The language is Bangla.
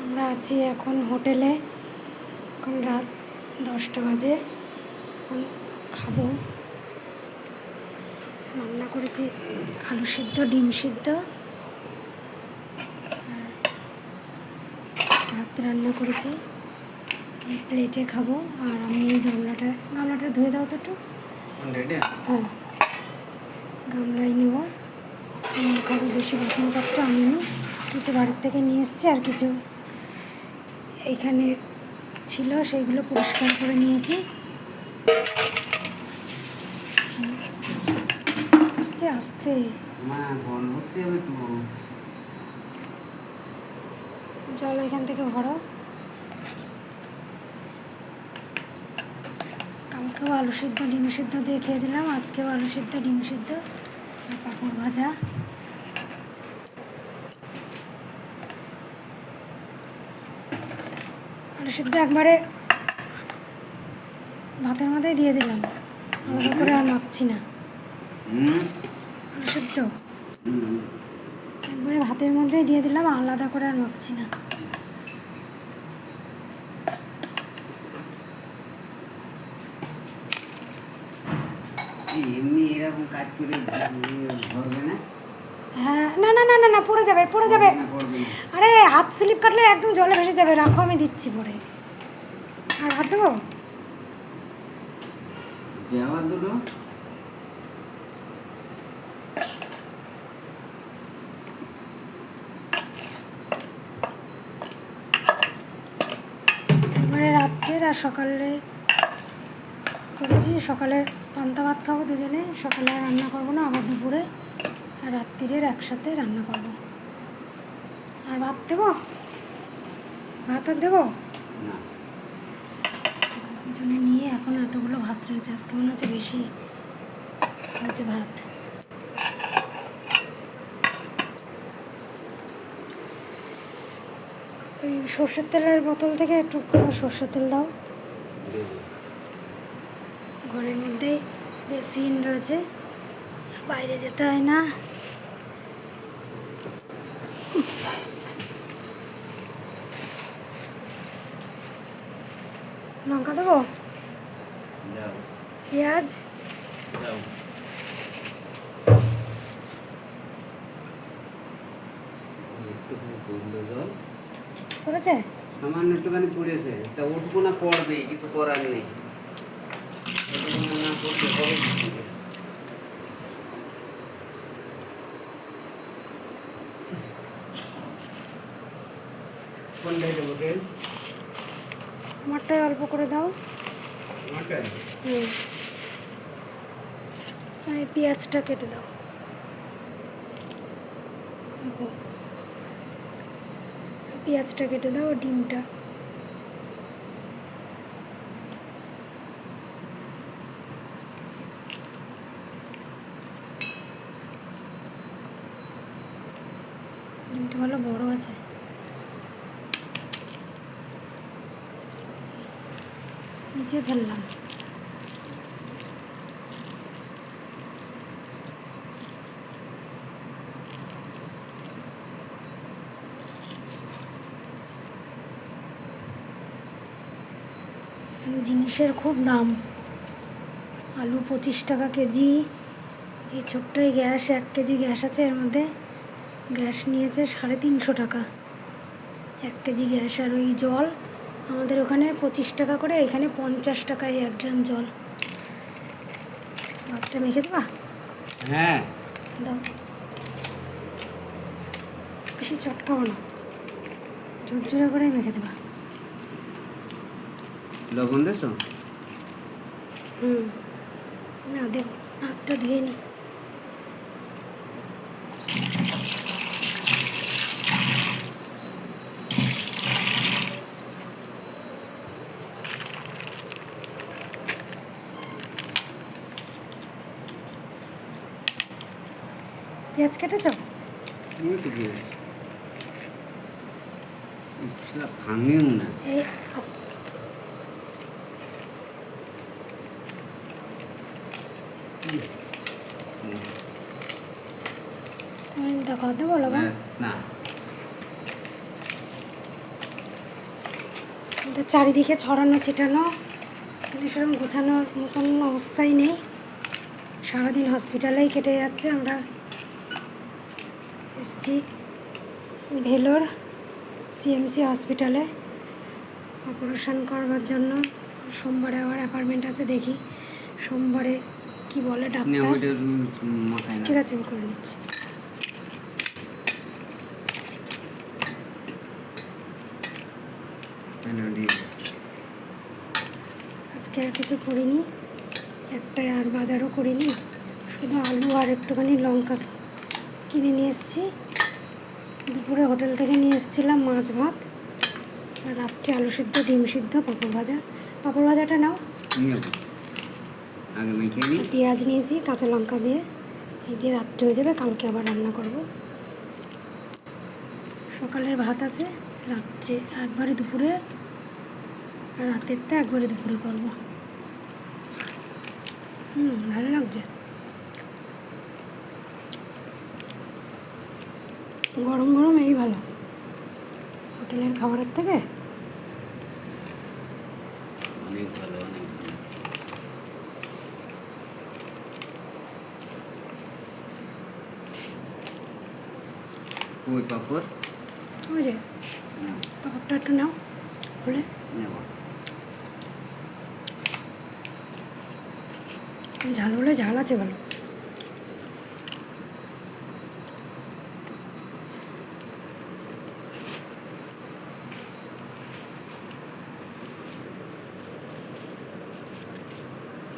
আমরা আছি এখন হোটেলে। এখন রাত 10টা বাজে। এখন খাবো। রান্না করেছি আলু সিদ্ধ, ডিম সিদ্ধ, ভাত রান্না করেছি। প্লেটে খাবো। আর আমি এই গামলাটা ধুয়ে দাও তো একটু। হ্যাঁ, গামলাই নেব। খাবো। বেশি বাসনপত্র আমি কিছু বাড়ির থেকে নিয়ে এসেছি, আর কিছু এইখানে ছিল, সেইগুলো পরিষ্কার করে নিয়েছি। আস্তে আস্তে জল এখান থেকে ভরো। কালকেও আলু সিদ্ধ ডিম সিদ্ধ দিয়ে খেয়েছিলাম, আজকেও আলু সিদ্ধ ডিম সিদ্ধ আর পাঁপড় ভাজা। আলু সিদ্ধ একবারে ভাতের মধ্যেই দিয়ে দিলাম, আলাদা করে আর মাখছি না। আলু সিদ্ধ একবারে ভাতের মধ্যেই দিয়ে দিলাম, আলাদা করে আর মাখছি না। এমনি এরকম কাজ করে ধরবে না? হ্যাঁ, না না না না না, পড়ে যাবে পড়ে যাবে। আরে হাত স্লিপ কাটলে একদম জলে ভেসে যাবে। রাখো, আমি দিচ্ছি পরে। আর ভাত দেবো? দেওয়া দুটো এবারে রাত্রের আর সকালে করেছি। সকালে পান্তা ভাত খাবো দুজনে। সকালে আর রান্না করবো না, আবার দুপুরে আর রাত্রিরের একসাথে রান্না করবো। আর ভাত দেবো? ভাত আর দেবো? না। দুজনে নিয়ে এখন এতগুলো ভাত রয়েছে, আজকে মনে হচ্ছে বেশি হয়েছে ভাত। ওই সর্ষের তেলের বোতল থেকে একটু সর্ষের তেল দাও। ঘরের মধ্যেই বেসিন রয়েছে, বাইরে যেতে হয় না। লঙ্কা দেবো? পেঁয়াজ? পড়েছে? সামান্য একটুখানি পড়েছে, তা উঠবো না, পড়বে, কিছু করার নেই। কোনটাই দেবো তেল? আমারটাই অল্প করে দাও। আমারটাই? আর এই পেঁয়াজটা কেটে দাও। পেঁয়াজটা কেটে দাও। ডিমটা ডিমটা ভালো বড় আছে। নিচে ফেললাম। জিনিসের খুব দাম। আলু 25 টাকা কেজি। এই ছোট্ট এই গ্যাস, 1 কেজি গ্যাস আছে, এর মধ্যে গ্যাস নিয়েছে 350 টাকা 1 কেজি গ্যাস। আর ওই জল আমাদের ওখানে 25 টাকা করে, এখানে 50 টাকায় 1 ড্রাম জল। ভাতটা মেখে দেবা? হ্যাঁ দাও। বেশি চটকাবো না, ঝুরঝুরে করে মেখে দেবা। লবণ দেছো? না দেব, হাতটা ধুয়ে নি। পেঁয়াজ কেটেছ? ভাঙেও না। এই দেখো, দেবো লবণ? না, আমাদের চারিদিকে ছড়ানো ছিটানো, কিন্তু সেরকম গোছানোর মতন অবস্থাই নেই। সারাদিন হসপিটালেই কেটে যাচ্ছে। আমরা এসছি ভেলোর সিএমসি হসপিটালে অপারেশন করবার জন্য। সোমবারে আবার অ্যাপয়েন্টমেন্ট আছে, দেখি সোমবারে কি বলে ডাক্তার। ঠিক আছে, আমি করে নিচ্ছি। আজকে আর কিছু করিনি, একটা আর বাজারও করিনি, শুধু আলু আর একটুখানি লঙ্কা কিনে নিয়ে এসেছি। দুপুরে হোটেল থেকে নিয়ে এসেছিলাম মাছ ভাত, আর রাত্রে আলু সিদ্ধ, ডিম সিদ্ধ, পাঁপড় ভাজা। পাঁপড় ভাজাটা নাও। পেঁয়াজ নিয়েছি কাঁচা লঙ্কা দিয়ে, এই দিয়ে রাত্রে হয়ে যাবে, কালকে আবার রান্না করব। সকালের ভাত আছে, রাত্রে একবারে দুপুরে, আর রাতেরটা একবারে দুপুরে করবো। ভালো লাগছে। গরম গরম এই ভালো হোটেলের খাবারের থেকে। অনেক ভালো, অনেক ভালো। ওই পাপড়, ওই যে পাপড়টা একটু নাও, খুলে নেব। ঝাল হলে ঝাল আছে ভালো।